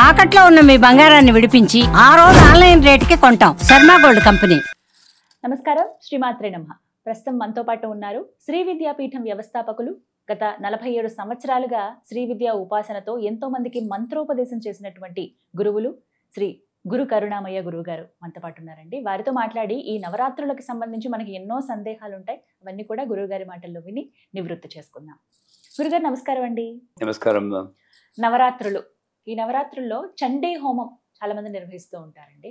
తాకట్లో ఉన్న మీ బంగారాన్ని విడిపించి ఆ రోజు ఆన్లైన్ రేటుకి కొంటాం. Sharma gold company. నమస్కారం, శ్రీమాత్రే నమః. ప్రస్తుతం మనతో పాటు ఉన్నారు శ్రీ విద్యాపీఠం వ్యవస్థాపకులు, గత 47 సంవత్సరాలుగా శ్రీ విద్యా ఉపాసనతో ఎంతో మందికి మంత్రోపదేశం చేసినటువంటి గురువులు శ్రీ గురు కరుణామయ్య గురువు గారు మనతో పాటు ఉన్నారండి. వారితో మాట్లాడి ఈ నవరాత్రులకు సంబంధించి మనకి ఎన్నో సందేహాలు ఉంటాయి, అవన్నీ కూడా గురువు గారి మాటల్లో విని నివృత్తి చేసుకుందాం. గురుగారు నమస్కారం అండి. నమస్కారం. నవరాత్రులు, ఈ నవరాత్రుల్లో చండీ హోమం చాలా మంది నిర్వహిస్తూ ఉంటారండి.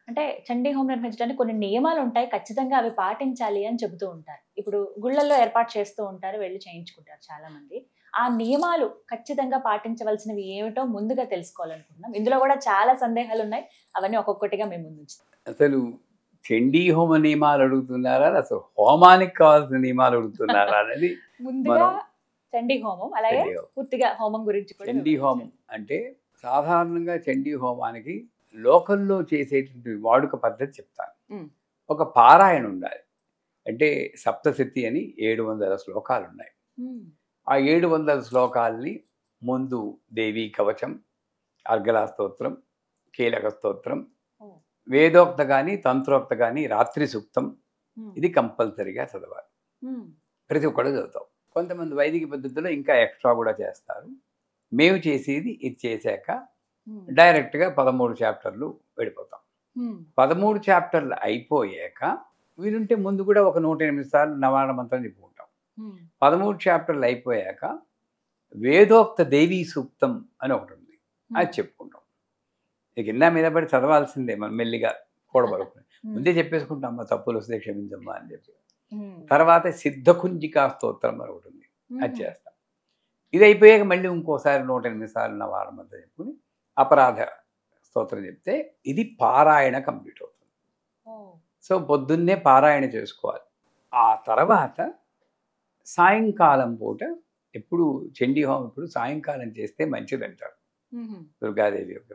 అంటే చండీ హోమం నిర్వహించడానికి కొన్ని నియమాలు ఉంటాయి, ఖచ్చితంగా అవి పాటించాలి అని చెబుతూ ఉంటారు. ఇప్పుడు గుళ్ళల్లో ఏర్పాటు చేస్తూ ఉంటారు, వెళ్ళి చేయించుకుంటారు చాలా మంది. ఆ నియమాలు ఖచ్చితంగా పాటించవలసినవి ఏమిటో ముందుగా తెలుసుకోవాలనుకుంటున్నాం. ఇందులో కూడా చాలా సందేహాలు ఉన్నాయి, అవన్నీ ఒక్కొక్కటిగా మేము ముందు ఉంచుతాం. అసలు చండీ హోమ నియమాలు అడుగుతున్నారా, అసలు హోమానికి కావాల్సిన నియమాలు అడుగుతున్నారా అనేది ముందుగా చండీ హోమం, అలాగే పూర్తిగా హోమం గురించి కూడా. చండీ హోమం అంటే సాధారణంగా చండీ హోమానికి లోకల్లో చేసేటువంటి వాడుక పద్ధతి చెప్తాను. ఒక పారాయణ ఉండాలి. అంటే సప్తశతి అని 700 శ్లోకాలు ఉన్నాయి. ఆ 700 శ్లోకాలని ముందు దేవీ కవచం, అర్గళా స్తోత్రం, కీలక స్తోత్రం, వేదోక్త కానీ తంత్రోక్త కానీ రాత్రి సూక్తం, ఇది కంపల్సరీగా చదవాలి. ప్రతి ఒక్కళ్ళు చదువుతాం. కొంతమంది వైదిక పద్ధతిలో ఇంకా ఎక్స్ట్రా కూడా చేస్తారు. మేము చేసేది ఇది చేశాక డైరెక్ట్గా 13 చాప్టర్లు వెళ్ళిపోతాం. 13 చాప్టర్లు అయిపోయాక వీలుంటే ముందు కూడా ఒక 108 సార్లు నవారణ మంత్రం చెప్పుకుంటాం. 13 చాప్టర్లు అయిపోయాక వేదోక్త దేవీ సూక్తం అని ఒకటి ఉంది, అది చెప్పుకుంటాం. ఇక కింద మీద పడి చదవాల్సిందే, మనం మెల్లిగా కూడబడుకుని ముందే చెప్పేసుకుంటాం, అమ్మ తప్పులు వస్తే క్షమించమ్మా అని చెప్పి. తర్వాత సిద్ధకుంజికా స్తోత్రం అని ఒకటి ఉంది, అది చేస్తాం. ఇది అయిపోయాక మళ్ళీ ఇంకోసారి 108 సార్లు నవారణ మంత్రం చెప్పుకుని అపరాధ స్తోత్రం చెప్తే ఇది పారాయణ కంప్లీట్ అవుతుంది. సో పొద్దున్నే పారాయణ చేసుకోవాలి. ఆ తర్వాత సాయంకాలం పూట ఎప్పుడు చండీ హోమం ఇప్పుడు సాయంకాలం చేస్తే మంచిదంటారు దుర్గాదేవి యొక్క.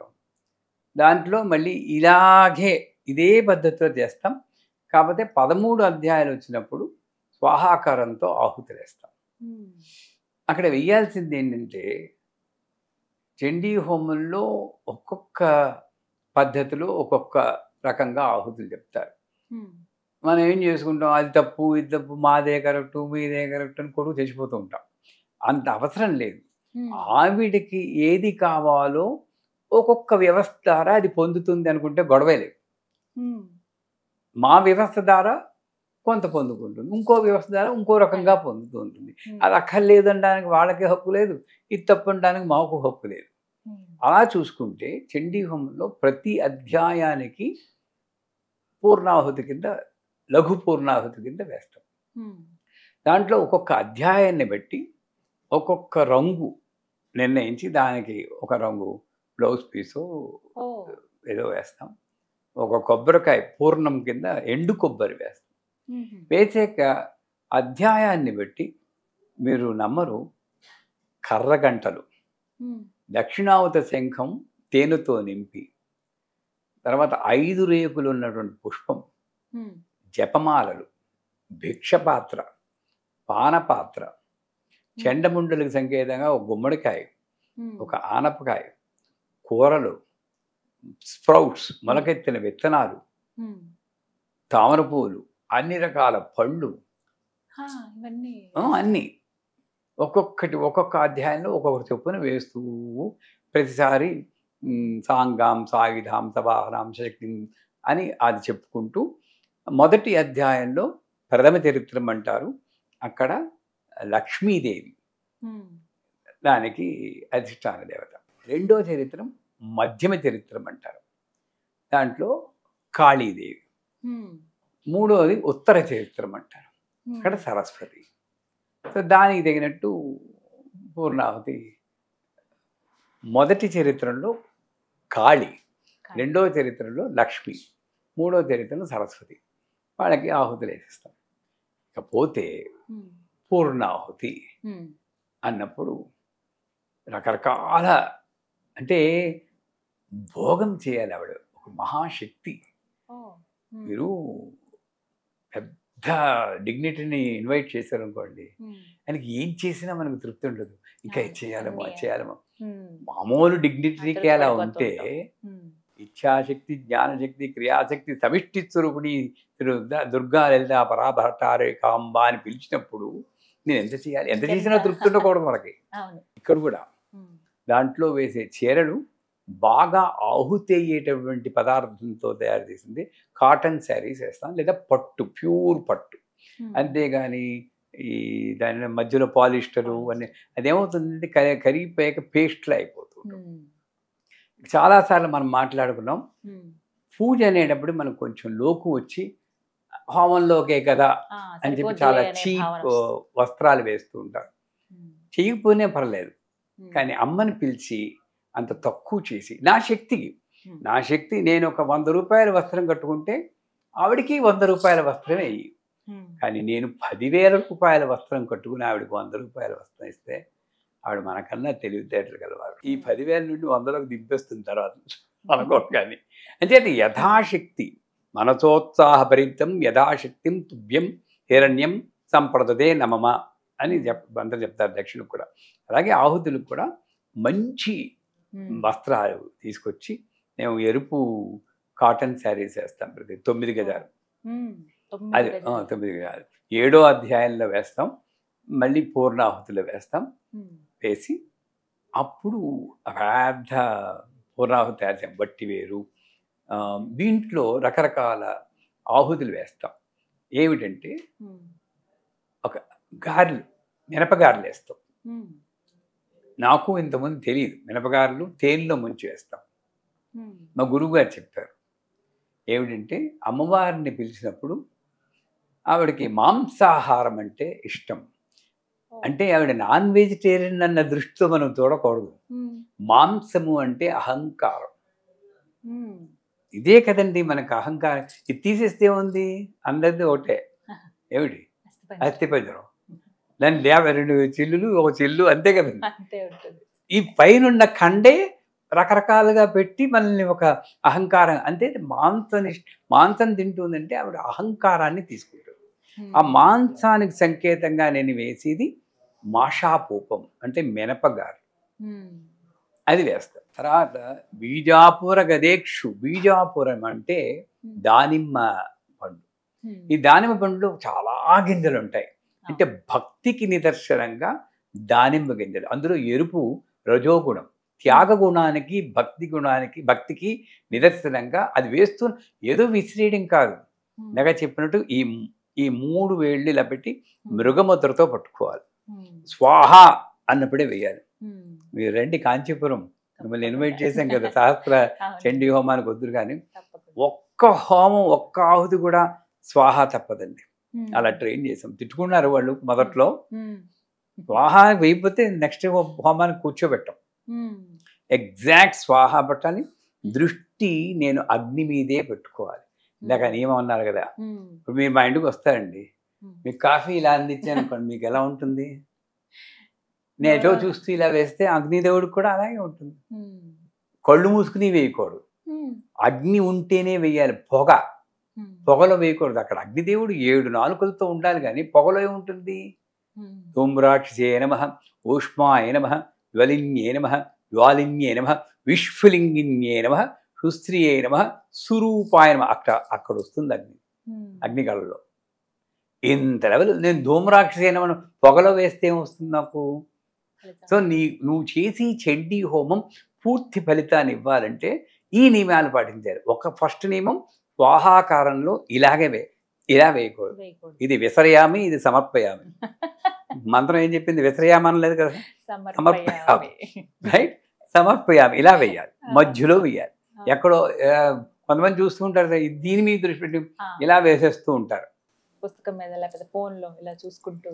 దాంట్లో మళ్ళీ ఇలాగే ఇదే పద్ధతిలో చేస్తాం. కాకపోతే 13 అధ్యాయాలు వచ్చినప్పుడు స్వాహాకారంతో ఆహుతులు వేస్తాం. అక్కడ వెయ్యాల్సింది ఏంటంటే, చండీ హోమంలో ఒక్కొక్క పద్ధతిలో ఒక్కొక్క రకంగా ఆహుతులు చెప్తారు. మనం ఏం చేసుకుంటాం, అది తప్పు ఇది తప్పు, మాదే కరెక్టు మీదే కరెక్ట్ అని కొడుకు తెచ్చిపోతూ ఉంటాం. అంత అవసరం లేదు. ఆవిడికి ఏది కావాలో ఒక్కొక్క వ్యవస్థ ద్వారా అది పొందుతుంది అనుకుంటే గొడవే లేదు. మా వ్యవస్థ ద్వారా కొంత పొందుకుంటుంది, ఇంకో వ్యవస్థ ద్వారా ఇంకో రకంగా పొందుతూ ఉంటుంది. అది అక్కర్లేదు అనడానికి వాళ్ళకి హక్కు లేదు, ఇది తప్పు అనడానికి మాకు హక్కు లేదు. అలా చూసుకుంటే చండీ హోమంలో ప్రతి అధ్యాయానికి పూర్ణాహుతి కింద, లఘు పూర్ణాహుతి కింద వేస్తాం. దాంట్లో ఒక్కొక్క అధ్యాయాన్ని బట్టి ఒక్కొక్క రంగు నిర్ణయించి దానికి ఒక రంగు బ్లౌజ్ పీసు ఏదో వేస్తాం. ఒక కొబ్బరికాయ పూర్ణం కింద ఎండు కొబ్బరి వేస్తాం. వేసాక అధ్యాయాన్ని బట్టి మీరు నమ్మరు, కర్రగంటలు, దక్షిణావత శంఖం తేనెతో నింపి, తర్వాత 5 రేకులు ఉన్నటువంటి పుష్పం, జపమాలలు, భిక్షపాత్ర, పానపాత్ర, చెండముండలకు సంకేతంగా ఒక గుమ్మడికాయ, ఒక ఆనపకాయ, కూరలు, స్ప్రౌట్స్ మొలకెత్తిన విత్తనాలు, తామర పువ్వులు, అన్ని రకాల పళ్ళు, అన్నీ ఒక్కొక్కటి ఒక్కొక్క అధ్యాయంలో ఒక్కొక్కటి చొప్పున వేస్తూ ప్రతిసారి సాంగాం సాయుధాం సవాహనాం శక్తి అని అది చెప్పుకుంటూ, మొదటి అధ్యాయంలో ప్రథమ చరిత్రం అంటారు, అక్కడ లక్ష్మీదేవి దానికి అధిష్టాన దేవత. రెండో చరిత్రం మధ్యమ చరిత్రం అంటారు, దాంట్లో కాళీదేవి. మూడోది ఉత్తర చరిత్రం అంటారు, అక్కడ సరస్వతి. సో దానికి తగినట్టు పూర్ణాహుతి. మొదటి చరిత్రలో కాళి, రెండో చరిత్రలో లక్ష్మి, మూడో చరిత్రలో సరస్వతి. వాళ్ళకి ఆహుతులు వేసేస్తాం. ఇకపోతే పూర్ణాహుతి అన్నప్పుడు రకరకాల, అంటే భోగం చేయాలి. ఆవిడ ఒక మహాశక్తి. మీరు పెద్ద పెద్ద డిగ్నిటీని ఇన్వైట్ చేశారనుకోండి, ఆయనకి ఏం చేసినా మనకు తృప్తి ఉండదు. ఇంకా ఇది చేయాలమో అది చేయాలమో. మామూలు డిగ్నిటరీకి అలా ఉంటే ఇచ్ఛాశక్తి, జ్ఞానశక్తి, క్రియాశక్తి సమిష్టి స్వరూపిణి దుర్గా లలిత పరాభట్టారే కాంబ అని పిలిచినప్పుడు నేను ఎంత చేయాలి, ఎంత చేసినా తృప్తి ఉండకూడదు మనకి. ఇక్కడ కూడా దాంట్లో వేసే చీరలు బాగా ఆహుతి అయ్యేటటువంటి పదార్థంతో తయారు చేసింది కాటన్ శారీస్ వేస్తాం, లేదా పట్టు, ప్యూర్ పట్టు. అంతేగాని ఈ దాని మధ్యలో పాలిస్టరు అన్నీ అదేమవుతుందంటే కరిగిపోయాక పేస్ట్లా అయిపోతుంది. చాలాసార్లు మనం మాట్లాడుకున్నాం, పూజ అనేటప్పుడు మనకు కొంచెం లోకు వచ్చి హోమంలోకే కదా అని చెప్పి చాలా చీప్ వస్త్రాలు వేస్తూ ఉంటారు. చేయకపోయినా పర్లేదు, కానీ అమ్మని పిలిచి అంత తక్కువ చేసి నా శక్తి నేను ఒక 100 రూపాయల వస్త్రం కట్టుకుంటే ఆవిడికి 100 రూపాయల వస్త్రం వేయి. కానీ నేను 10,000 రూపాయల వస్త్రం కట్టుకుని ఆవిడకి 100 రూపాయల వస్త్రం ఇస్తే ఆవిడ మనకన్నా తెలివితేటలు గలవారు. ఈ 10,000 నుండి 100లోకి దింపేస్తుంది తర్వాత అనుకోరు. కానీ అంటే యథాశక్తి మనసోత్సాహభరితం యథాశక్తిం తుభ్యం హిరణ్యం సంప్రదదే నమమ అని అందరూ చెప్తారు దక్షిణకు కూడా. అలాగే ఆహుతులకు కూడా మంచి వస్త్రాలు తీసుకొచ్చి మేము ఎరుపు కాటన్ శారీస్ వేస్తాం, ప్రతి 9 గజాలు. అది 9 గజాలు 7వ అధ్యాయంలో వేస్తాం, మళ్ళీ పూర్ణాహుతిలో వేస్తాం. వేసి అప్పుడు పెద్ద పూర్ణాహుతి తయారు చేస్తాం, బట్టి వేరు. దీంట్లో రకరకాల ఆహుతులు వేస్తాం. ఏమిటంటే ఒక గారెలు, మినపగారెలు వేస్తాం. నాకు ఇంతకుముందు తెలియదు, మినపగారెలు తేనెలో ముంచి వేస్తాం. మా గురువుగారు చెప్పారు ఏమిటంటే అమ్మవారిని పిలిచినప్పుడు ఆవిడకి మాంసాహారం అంటే ఇష్టం, అంటే ఆవిడ నాన్ వెజిటేరియన్ అన్న దృష్టితో మనం చూడకూడదు. మాంసము అంటే అహంకారం. ఇదే కదండి మనకు అహంకారం. ఇది తీసేస్తే ఉంది, అందరిది ఒకటే. ఏమిటి? అస్థిపంజరం. దాని 52 చిల్లులు, ఒక చిల్లు, అంతే కదండి. ఈ పైనున్న కండే రకరకాలుగా పెట్టి మనల్ని ఒక అహంకారం, అంతే. మాంసం తింటుందంటే ఆవిడ అహంకారాన్ని తీసుకుంటుంది. ఆ మాంసానికి సంకేతంగా నేను వేసేది మాషాపూపం, అంటే మినపగారు, అది వేస్తాం. తర్వాత బీజాపుర గదేక్షు. బీజాపురం అంటే దానిమ్మ పండు. ఈ దానిమ్మ పండులో చాలా గింజలు ఉంటాయి, అంటే భక్తికి నిదర్శనంగా దానిమ్మ గింజలు. అందులో ఎరుపు రజోగుణం, త్యాగ గుణానికి, భక్తికి నిదర్శనంగా అది వేస్తూ ఏదో విసిరేయడం కాదు. ఇందాక చెప్పినట్టు ఈ 3 వేళ్ళు ఇలా పెట్టి మృగముద్రతో పట్టుకోవాలి. స్వాహ అన్నప్పుడే వేయాలి. మీరు రండి కాంచీపురం, మిమ్మల్ని ఇన్వైట్ చేశాం కదా సహస్ర చండీ హోమానికి, వద్దురు. కానీ ఒక్క హోమం, ఒక్క ఆహుతి కూడా స్వాహ తప్పదండి. అలా ట్రైన్ చేసాం. తిట్టుకున్నారు వాళ్ళు మొదట్లో. స్వాహ వేయకపోతే నెక్స్ట్ హోమానికి కూర్చోబెట్టాం. ఎగ్జాక్ట్ స్వాహ పట్టాలి. దృష్టి నేను అగ్ని మీదే పెట్టుకోవాలి. ఇందాక నియమం అన్నారు కదా. ఇప్పుడు మీరు మా ఇంటికి వస్తారండి, మీకు కాఫీ ఇలా అందించాను అనుకోండి, మీకు ఎలా ఉంటుంది? నేను ఎటో చూస్తూ ఇలా వేస్తే అగ్నిదేవుడికి కూడా అలాగే ఉంటుంది. కళ్ళు మూసుకుని వేయకూడదు, అగ్ని ఉంటేనే వేయాలి. పొగలో వేయకూడదు. అక్కడ అగ్నిదేవుడు 7 నాలుకలతో ఉండాలి, కానీ పొగలో ఏముంటుంది? ధూమ్రాక్షసే నమః, ఊష్మాయ నమః, జ్వలిన్యే నమః, జ్వాలిన్యే నమః, విశ్వలింగిన్యే నమః, సుస్త్రియే నమః, సురూపాయ నమః. అక్కడ వస్తుంది అగ్నికళలో. ఇంత లెవెల్. నేను ధూమ్రాక్షసే నమః పొగలో వేస్తే ఏమొస్తుంది నాకు? సో నువ్వు చేసి చండీ హోమం పూర్తి ఫలితాన్ని ఇవ్వాలంటే ఈ నియమాలు పాటించాలి. ఫస్ట్ నియమం స్వాహాకారంలో ఇలా వేయకూడదు. ఇది విసరయామి, ఇది సమర్పయామి. మంత్రం ఏం చెప్పింది? విసరయామని లేదు కదా, సమర్పయామి. రైట్? సమర్పయామి ఇలా వేయాలి, మధ్యలో వేయాలి. ఎక్కడో కొంతమంది చూస్తూ ఉంటారు, దీని మీద దృష్టి పెట్టి ఇలా వేసేస్తూ ఉంటారు. పుస్తకం మీద లేకపోతే ఫోన్లో ఇలా చూసుకుంటూ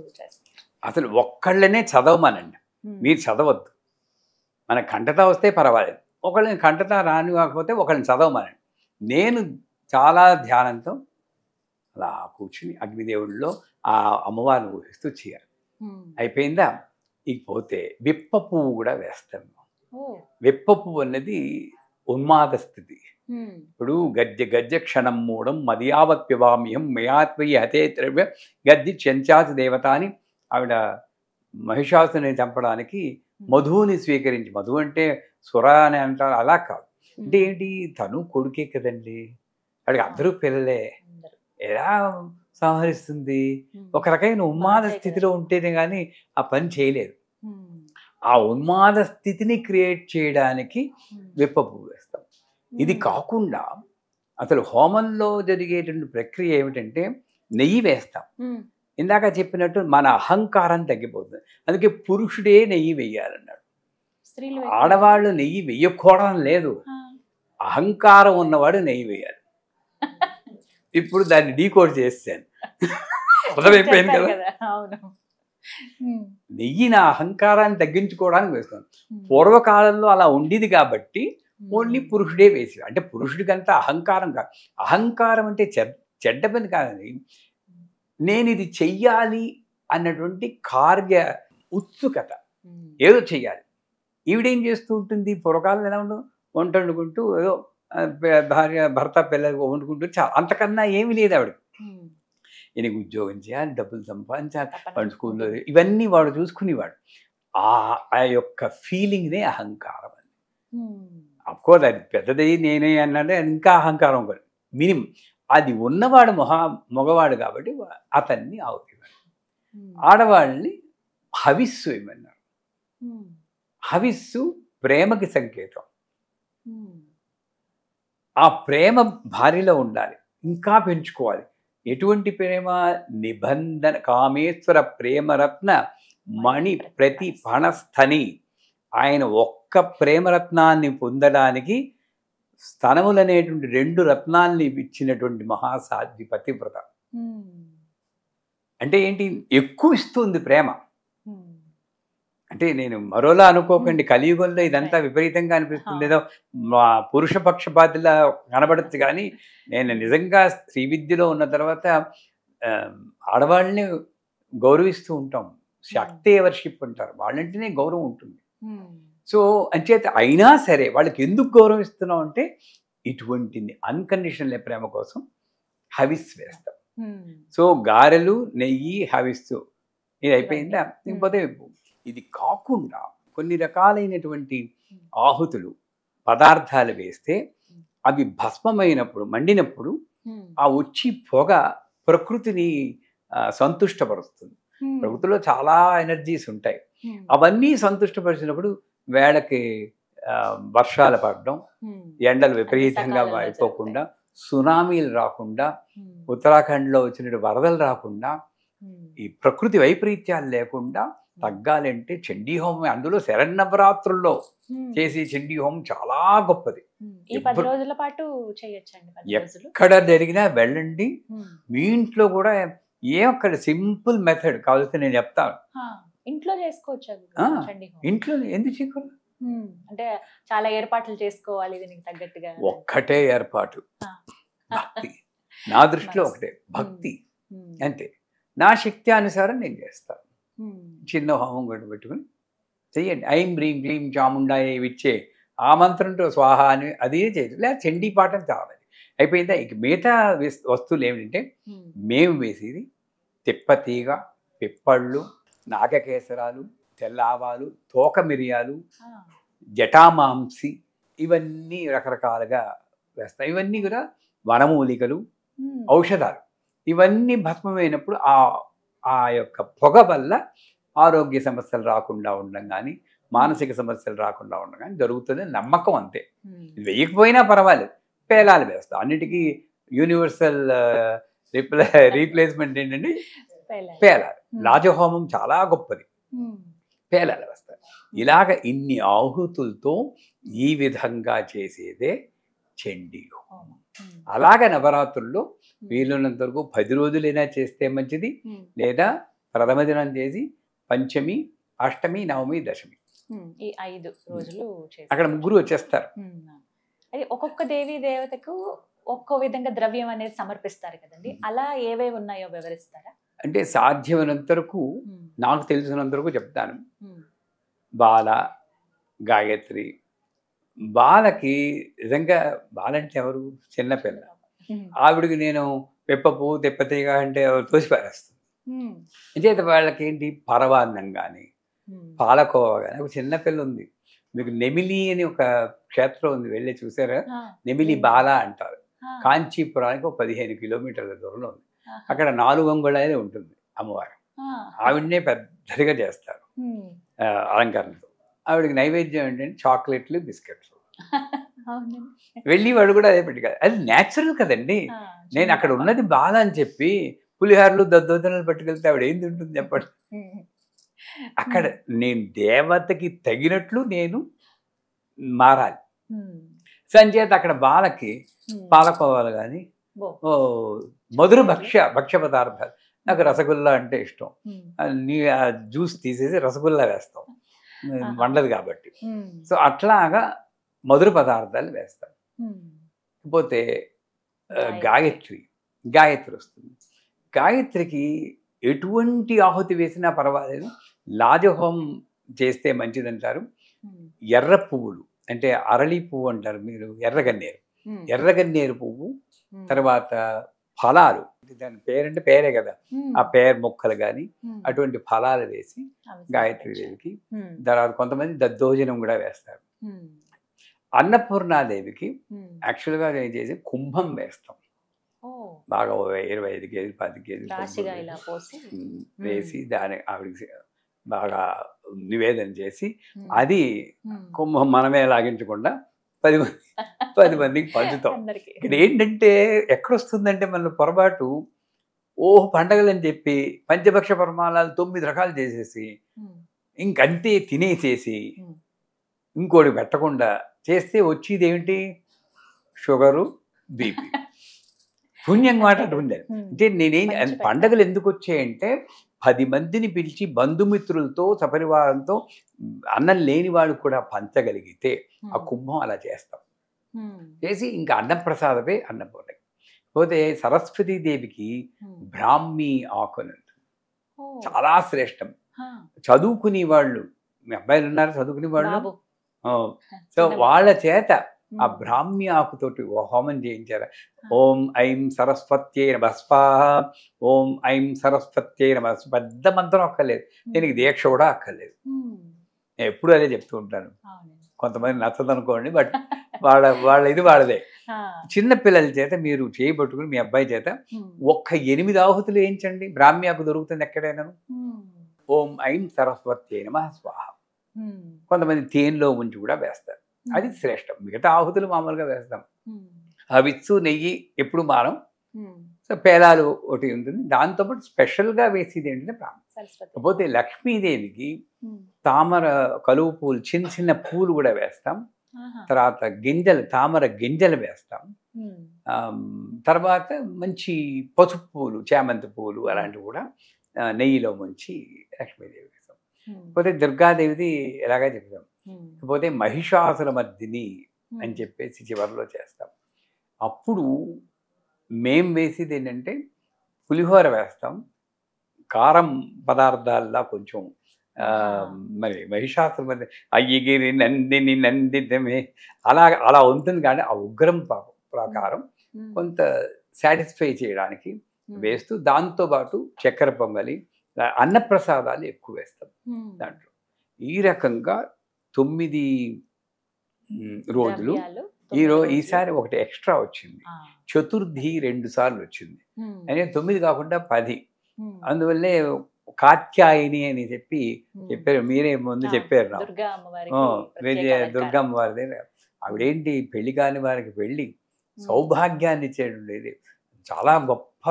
అసలు ఒక్కళ్ళనే చదవమనండి, మీరు చదవద్దు. మన కంటత వస్తే పర్వాలేదు, ఒకళ్ళని కంటత రాని కాకపోతే ఒకళ్ళని చదవమనండి. నేను చాలా ధ్యానంతో అలా కూర్చుని అగ్నిదేవుడిలో ఆ అమ్మవారిని ఊహిస్తూ చేయాలి. అయిపోయిందా? ఇకపోతే విప్ప పువ్వు కూడా వేస్తాను. విప్ప పువ్వు అన్నది ఉన్మాద స్థితి. ఇప్పుడు గద్య గద్య క్షణం మూడం మదియావత్ప్యవామ్యం మయాత్వయి హతే ద్రవ్య గద్ది చెంచాతి దేవత అని ఆవిడ మహిషాసుని చంపడానికి మధువుని స్వీకరించి, మధు అంటే సుర అని అంటారు, అలా కాదు. అంటే ఏంటి, తను కొడుకే కదండి, అడిగి అందరూ పిల్లలే, ఎలా సంహరిస్తుంది? ఒక రకమైన ఉన్మాద స్థితిలో ఉంటేనే కానీ ఆ పని చేయలేదు. ఆ ఉన్మాద స్థితిని క్రియేట్ చేయడానికి విప్ప పువ్వు వేస్తాం. ఇది కాకుండా అసలు హోమంలో జరిగేటువంటి ప్రక్రియ ఏమిటంటే నెయ్యి వేస్తాం. ఇందాక చెప్పినట్టు మన అహంకారం తగ్గిపోతుంది. అందుకే పురుషుడే నెయ్యి వెయ్యాలన్నాడు. ఆడవాళ్ళు నెయ్యి వెయ్యకూడడం లేదు, అహంకారం ఉన్నవాడు నెయ్యి వేయాలి. ఇప్పుడు దాన్ని డీకోడ్ చేస్తాను, అర్థమైపోయింది కదా. నెయ్యి నా అహంకారాన్ని తగ్గించుకోవడానికి వేస్తాను. పూర్వకాలంలో అలా ఉండేది కాబట్టి ఓన్లీ పురుషుడే వేసి, అంటే పురుషుడికంతా అహంకారం కాదు. అహంకారం అంటే చెడ్డ పని కాదని, నేను ఇది చెయ్యాలి అన్నటువంటి కార్య ఉత్సుకత, ఏదో చెయ్యాలి. ఈవిడేం చేస్తూ ఉంటుంది, పూర్వకాలం ఎలా ఉండదు, వంట వండుకుంటూ ఏదో భార్య భర్త పిల్లలు వండుకుంటూ చాలా, అంతకన్నా ఏమీ లేదు ఆవిడ. ఈయనకి ఉద్యోగం చేయాలి, డబ్బులు సంపాదించాలి, వాడు స్కూల్లో ఇవన్నీ వాడు చూసుకునేవాడు. ఆ యొక్క ఫీలింగ్నే అహంకారం అని. అఫ్కోర్స్ అది పెద్దది నేనే అన్నాడే, ఇంకా అహంకారం కూడా మినిమం. అది ఉన్నవాడు మగవాడు కాబట్టి అతన్ని ఆవుతాడు. ఆడవాళ్ళని హవిస్సు ఏమన్నారు. హవిస్సు ప్రేమకి సంకేతం. ఆ ప్రేమ భార్యలో ఉండాలి, ఇంకా పెంచుకోవాలి. ఎటువంటి ప్రేమ? నిబంధన కామేశ్వర ప్రేమరత్న మణి ప్రతి ఫణస్థని. ఆయన ఒక్క ప్రేమరత్నాన్ని పొందడానికి స్తనములు అనేటువంటి 2 రత్నాల్ని ఇచ్చినటువంటి మహాసాధ్వి పతివ్రత. అంటే ఏంటి, ఎక్కువ ఇస్తుంది ప్రేమ. అంటే నేను మరోలా అనుకోకండి, కలియుగంలో ఇదంతా విపరీతంగా అనిపిస్తుంది, ఏదో మా పురుష పక్షపాతిలా కనబడచ్చు. కానీ నేను నిజంగా స్త్రీ విద్యలో ఉన్న తర్వాత ఆడవాళ్ళని గౌరవిస్తూ ఉంటాం. శక్తి వర్షిప్ అంటారు, వాళ్ళంటేనే గౌరవం ఉంటుంది. సో అంచేత అయినా సరే వాళ్ళకి ఎందుకు గౌరవిస్తున్నాం అంటే ఇటువంటి అన్కండిషనల్ ప్రేమ కోసం హవిస్ వేస్తాం. సో గారెలు, నెయ్యి, హవిస్సు ఇది అయిపోయిందా. ఇంకపోతే ఇది కాకుండా కొన్ని రకాలైనటువంటి ఆహుతులు పదార్థాలు వేస్తే అవి భస్మమైనప్పుడు, మండినప్పుడు ఆ వచ్చి పొగ ప్రకృతిని సంతుష్టపరుస్తుంది. ప్రకృతిలో చాలా ఎనర్జీస్ ఉంటాయి, అవన్నీ సంతుష్టపరిచినప్పుడు వేళకి వర్షాలు పడడం, ఎండలు విపరీతంగా అయిపోకుండా, సునామీలు రాకుండా, ఉత్తరాఖండ్లో వచ్చిన వరదలు రాకుండా, ఈ ప్రకృతి వైపరీత్యాలు లేకుండా తగ్గాలంటే చండీ హోమం, అందులో శరన్నవరాత్రుల్లో చేసే చండీ హోమం చాలా గొప్పది. ఎక్కడ జరిగినా వెళ్ళండి, మీ ఇంట్లో కూడా అక్కడ సింపుల్ మెథడ్ కావాల్సి నేను చెప్తాను. ఇంట్లో చేసుకోవచ్చు, ఇంట్లో ఎందుకు చేయకూడదు? అంటే చాలా ఏర్పాట్లు చేసుకోవాలి దీనికి తగ్గట్టుగా. ఒక్కటే ఏర్పాటు, భక్తి. నా దృష్టిలో ఒకటే భక్తి, అంతే. నా శక్తి అనుసారం నేను చేస్తాను. చిన్న హోమం కూడా పెట్టుకుని చెయ్యండి. ఐం హ్రీం క్లీం చాముండాయ ఇచ్చే ఆ మంత్రంతో స్వాహ అని అదే చేయదు, లేదా చండీ పాఠం చాలు. అయిపోయిందా? ఇక మిగతా వస్తువులు ఏమిటంటే మేము వేసేది తిప్పతీగ, పిప్పళ్ళు, నాగకేసరాలు, తెల్లావాలు, తోక మిరియాలు, జటామాంసి, ఇవన్నీ రకరకాలుగా వేస్తాం. ఇవన్నీ కూడా వనమూలికలు, ఔషధాలు. ఇవన్నీ భస్మమైనప్పుడు ఆ యొక్క పొగ వల్ల ఆరోగ్య సమస్యలు రాకుండా ఉండడం కానీ, మానసిక సమస్యలు రాకుండా ఉండడం కానీ జరుగుతుంది. నమ్మకం అంతే. వేయకపోయినా పర్వాలేదు, పేలాలు వేస్తాం. అన్నిటికీ యూనివర్సల్ రీప్లేస్మెంట్ ఏంటంటే పేలాలు. రాజహోమం చాలా గొప్పది, పేలాలు వేస్తారు. ఇలాగ ఇన్ని ఆహుతులతో ఈ విధంగా చేసేదే చండీ హోమం. అలాగ నవరాత్రుల్లో వీలున్నంత వరకు 10 రోజులైనా చేస్తే మంచిది, లేదా ప్రథమ దినం చేసి పంచమి, అష్టమి, నవమి, దశమి ఈ 5 రోజులు అక్కడ ముగ్గురు వచ్చేస్తారు. అది ఒక్కొక్క దేవీ దేవతకు ఒక్కో విధంగా ద్రవ్యం అనేది సమర్పిస్తారు కదండి, అలా ఏవేవి ఉన్నాయో వివరిస్తారా? అంటే సాధ్యమైనంత వరకు నాకు తెలిసినంత వరకు చెప్తాను. బాల, గాయత్రి. బాలకి నిజంగా బాల అంటే ఎవరు? చిన్నపిల్ల. ఆవిడకి నేను పెప్ప పువ్వు తెప్పతీగ అంటే తోసిపారేస్తుంది. అంచేత వాళ్ళకేంటి పరవాన్నం కానీ పాలకోవ కానీ ఒక చిన్నపిల్ల ఉంది. మీకు నెమిలి అని ఒక క్షేత్రం ఉంది, వెళ్ళి చూసారా? నెమిలి బాల అంటారు. కాంచీపురానికి ఒక 15 కిలోమీటర్ల దూరంలో ఉంది. అక్కడ 4 అంగుళాలే ఉంటుంది అమ్మవారు. ఆవిడనే పెద్దదిగా చేస్తారు అలంకరణతో. ఆవిడకి నైవేద్యం ఏంటంటే చాక్లెట్లు, బిస్కెట్లు. వెళ్ళి వాడు కూడా అదే పెట్టి, అది న్యాచురల్ కదండి. నేను అక్కడ ఉన్నది బాధ అని చెప్పి పులిహారలు దద్దోజనాలు పట్టుకెళ్తే ఆవిడ ఏం తింటుంది చెప్పండి? అక్కడ నేను దేవతకి తగినట్లు నేను మారాలి. సంచేత అక్కడ బాలకి పాలకోవాలు కానీ మధుర భక్ష్య పదార్థాలు. నాకు రసగుల్లా అంటే ఇష్టం. నీ ఆ జ్యూస్ తీసేసి రసగుల్లా వేస్తాం, వండదు కాబట్టి. సో అట్లాగా మధుర పదార్థాలు వేస్తాం. పోతే గాయత్రి వస్తుంది. గాయత్రికి ఎటువంటి ఆహుతి వేసినా పర్వాలేదు, లాజహోమం చేస్తే మంచిదంటారు. ఎర్ర పువ్వులు అంటే అరళి పువ్వు అంటారు మీరు, ఎర్రగన్నేరు పువ్వు, తర్వాత ఫలాలు, దాని పేరంటే పేరే కదా, ఆ పేరు మొక్కలు కానీ అటువంటి ఫలాలు వేసి గాయత్రీదేవికి. తర్వాత కొంతమంది దద్దోజనం కూడా వేస్తారు. అన్నపూర్ణాదేవికి యాక్చువల్గా నేను చేసి కుంభం వేస్తాం. బాగా 25 కేజీలు 10 కేజీలు వేసి దాని ఆవిడికి బాగా నివేదన చేసి, అది కుంభం మనమే లాగించకుండా 10 మందికి పంచుతాం. ఇక్కడ ఏంటంటే ఎక్కడొస్తుందంటే మన పొరపాటు, పండగలని చెప్పి పంచభక్ష పరమాణాలు 9 రకాలు చేసేసి ఇంకంతే తినేసేసి ఇంకోటి పెట్టకుండా చేస్తే వచ్చేది ఏమిటి? Sugar, BP. పుణ్యం మాట అటువంటి. అంటే నేనేం పండగలు ఎందుకు వచ్చాయంటే 10 మందిని పిలిచి బంధుమిత్రులతో సపరివారంతో అన్నం లేని వాళ్ళు కూడా పంచగలిగితే ఆ కుంభం అలా చేస్తాం. చేసి ఇంకా అన్నప్రసాదమే అన్నపూర్ణ. పోతే సరస్వతీదేవికి బ్రాహ్మీ ఆకులు చాలా శ్రేష్టం. చదువుకునే వాళ్ళు, మీ అబ్బాయిలు ఉన్నారు చదువుకునే వాళ్ళు, సో వాళ్ళ చేత ఆ బ్రాహ్మీ ఆకుతోటి హోమం చేయించారు. ఓం ఐం సరస్వత్యై నమః స్వాహా, ఓం ఐం సరస్వత్యై నమః. పెద్ద మంత్రం అక్కర్లేదు, దీనికి దీక్ష కూడా అక్కర్లేదు. నేను ఎప్పుడు అదే చెప్తూ ఉంటాను. కొంతమంది నచ్చదు అనుకోండి, బట్ వాళ్ళ ఇది వాళ్ళదే. చిన్న పిల్లల చేత మీరు చేయబట్టుకుని మీ అబ్బాయి చేత ఒక్క 8 ఆహుతులు వేయించండి. బ్రాహ్మీ ఆకు దొరుకుతుంది ఎక్కడైనా. ఓం ఐం సరస్వత్యై నమః స్వాహా. కొంతమంది తేనెలో ఉంచి కూడా వేస్తారు, అది శ్రేష్టం. మిగతా ఆహుతులు మామూలుగా వేస్తాం. విత్సు నెయ్యి ఎప్పుడు మానం. సో పేలాలు ఒకటి ఉంటుంది. దాంతోపాటు స్పెషల్గా వేసేది ఏంటంటే బ్రాహ్మణి. కాకపోతే లక్ష్మీదేవికి తామర కలువ పూలు, చిన్న చిన్న పూలు కూడా వేస్తాం. తర్వాత గింజలు, తామర గింజలు వేస్తాం. తర్వాత మంచి పసుపు పూలు, చామంతి పూలు అలాంటివి కూడా నెయ్యిలో ముంచి లక్ష్మీదేవి వేస్తాం. కాకపోతే దుర్గాదేవిది ఎలాగా చెప్తాం. కాకపోతే మహిషాసురమర్దిని అని చెప్పేసి చివరిలో చేస్తాం. అప్పుడు మేం వేసేది ఏంటంటే పులిహోర వేస్తాం, కారం పదార్థాల్లో కొంచెం మరి మహిషాసురమర్దిని అయ్యగిరి నందిని నందితమే అలా ఉంటుంది. కానీ ఆ ఉగ్రం ప్రకారం కొంత సాటిస్ఫై చేయడానికి వేస్తూ, దాంతోపాటు చక్కెర పొంగలి, అన్నప్రసాదాలు ఎక్కువ వేస్తాం దాంట్లో. ఈ రకంగా 9 రోజులు. ఈసారి ఒకటి ఎక్స్ట్రా వచ్చింది, చతుర్థి 2 సార్లు వచ్చింది. అంటే 9 కాకుండా 10. అందువల్లే కాత్యాయని అని చెప్పారు, మీరే ముందు చెప్పారు. దుర్గా అమ్మవారిది. ఆవిడేంటి పెళ్లి కాని వారికి పెళ్లి సౌభాగ్యాన్ని ఇచ్చేటువంటిది, చాలా గొప్ప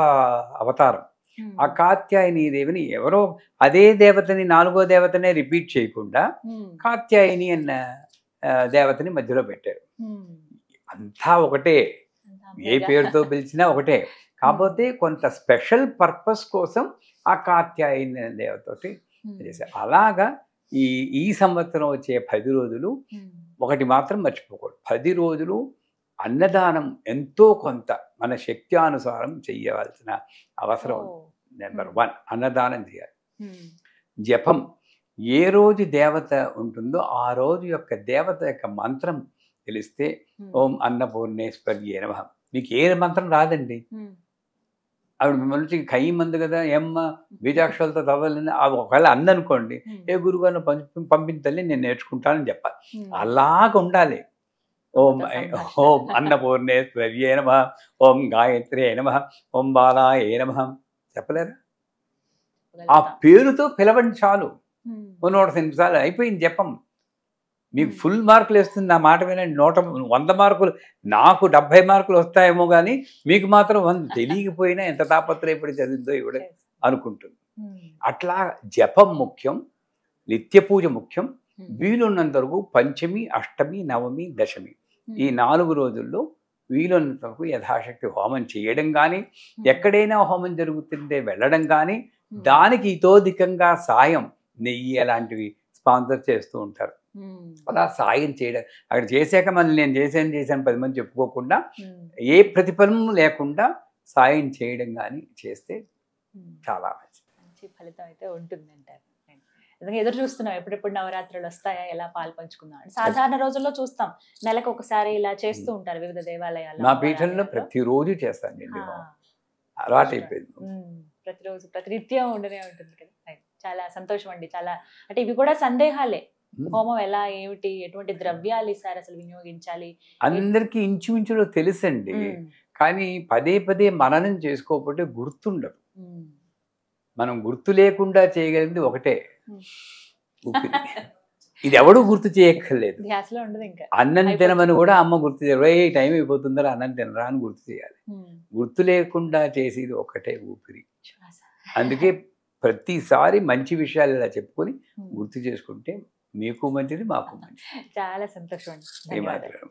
అవతారం. ఆ కాత్యాయని దేవిని ఎవరో అదే దేవతని 4వ దేవతనే రిపీట్ చేయకుండా కాత్యాయని అన్న దేవతని మధ్యలో పెట్టారు. అంతా ఒకటే, ఏ పేరుతో పిలిచినా ఒకటే. కాకపోతే కొంత స్పెషల్ పర్పస్ కోసం ఆ కాత్యాయని దేవతతోటి చేశారు. అలాగా ఈ సంవత్సరం వచ్చే 10 రోజులు ఒకటి మాత్రం మర్చిపోకూడదు. 10 రోజులు అన్నదానం ఎంతో కొంత మన శక్త్యానుసారం చెయ్యవలసిన అవసరం ఉంది. నెంబర్ 1 అన్నదానం చేయాలి. జపం, ఏ రోజు దేవత ఉంటుందో ఆ రోజు యొక్క దేవత యొక్క మంత్రం తెలిస్తే ఓం అన్నపూర్ణేశ్వర్యే నమః. మీకు ఏ మంత్రం రాదండి, ఆవిడ మిమ్మల్ని కయ్యమంది కదా, ఏమ్మా బీజాక్షరాలతో చదవాలని ఒకవేళ అందనుకోండి, ఏ గురుగారిని పంపించాలి, నేను నేర్చుకుంటానని చెప్పాలి. అలాగ ఉండాలి. ఓం ఓం అన్నపూర్ణేశ్వర్యే నమః, ఓం గాయత్రే నమః, ఓం బాలాయే నమః చెప్పలేరా? ఆ పేరుతో పిలవండి చాలు. 108 నిమిషాలు అయిపోయింది జపం. మీకు ఫుల్ మార్కులు వేస్తుంది. నా మాట వినండి. 100 మార్కులు, నాకు 70 మార్కులు వస్తాయేమో కానీ మీకు మాత్రం 100. తెలియకపోయినా ఎంత తాపత్రయపడి చదివిందో ఇవిడ అనుకుంటుంది. అట్లా జపం ముఖ్యం, నిత్య పూజ ముఖ్యం. వీలున్నంత వరకు పంచమి, అష్టమి, నవమి, దశమి ఈ 4 రోజుల్లో వీలున్నంత వరకు యథాశక్తి హోమం చేయడం కానీ, ఎక్కడైనా హోమం జరుగుతుంటే వెళ్ళడం కానీ, దానికి ఇతోధికంగా సాయం నెయ్యి అలాంటివి స్పాన్సర్ చేస్తూ ఉంటారు. అలా సాయం చేయడం, అక్కడ చేశాక మళ్ళీ నేను చేశాను 10 మంది చెప్పుకోకుండా, ఏ ప్రతిఫలం లేకుండా సాయం చేయడం కానీ చేస్తే చాలా మంచి ఫలితం అయితే ఉంటుంది అంటారు. నిజంగా ఎదురు చూస్తున్నాం ఎప్పుడెప్పుడు నవరాత్రులు వస్తాయా, ఎలా పాలు పంచుకుందాం అని. సాధారణ రోజుల్లో చూస్తాం నెలకు ఒకసారి ఇలా చేస్తూ ఉంటారు వివిధ దేవాలయాలు. నా పీఠంలో ప్రతిరోజు చేస్తాను, అలవాటు అయిపోయింది. ప్రతిరోజు ప్రతినిత్యం ఉండనే ఉంటుంది కదా. చాలా సంతోషం అండి. చాలా అంటే ఇవి కూడా సందేహాలే, హోమం ఎలా, ఏమిటి, ఎటువంటి ద్రవ్యాలు ఈసారి అసలు వినియోగించాలి అందరికీ ఇంచుమించులో తెలుసండి. కానీ పదే పదే మననం చేసుకోకపోతే గుర్తుండదు. మనం గుర్తు లేకుండా చేయగలిగింది ఒకటే, ఊపిరి. ఇది ఎవడు గుర్తు చేయక్కర్లేదు. ధ్యాసలో ఉండదు. ఇంకా అన్నం తినమని కూడా అమ్మ గుర్తు చేయాలి. టైం అయిపోతుందా అన్నం తినరా అని గుర్తు చేయాలి. గుర్తు లేకుండా చేసేది ఒకటే, ఊపిరి. అందుకే ప్రతిసారి మంచి విషయాలు ఇలా చెప్పుకొని గుర్తు చేసుకుంటే మీకు మంచిది, మాకు మంచిది. చాలా సంతోషం అండి. ధన్యవాదాలు.